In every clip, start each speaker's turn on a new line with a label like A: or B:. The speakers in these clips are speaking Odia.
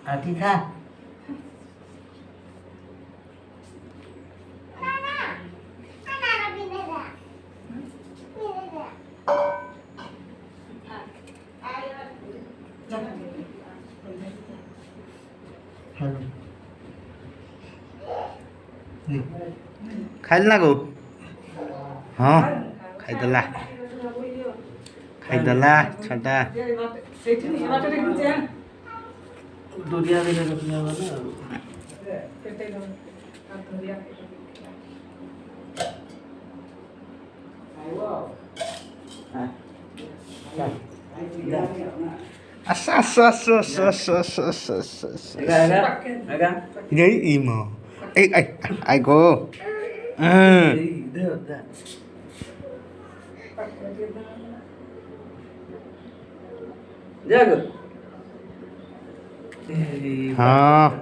A: ଆଠି ଖା।
B: ଖାଇଲ ନା ଗୋ ହଁ ଖାଇଦେଲା ଖାଇଦେଲା ଛଟା
A: ଦୁରିଆ ଦିନେ ରଖିଲା ମାନେ ଆଉ
B: ଆସ ଆସ ଆସ ଆସ ଆସ ଆସ ଆସ ଆସ ଆସ ଏଇ ଇମୋ ଏଇ ଆଇ ଗୋ ହଁ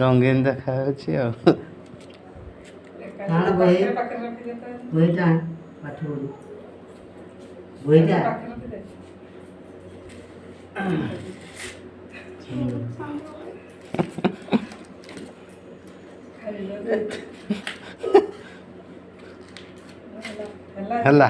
B: ରଙ୍ଗୀନ ଦେଖାଯାଉଛି ଆଉ
A: ବହିଟା ପାଠ ପଢୁ ବହିଟା
B: ହେଲା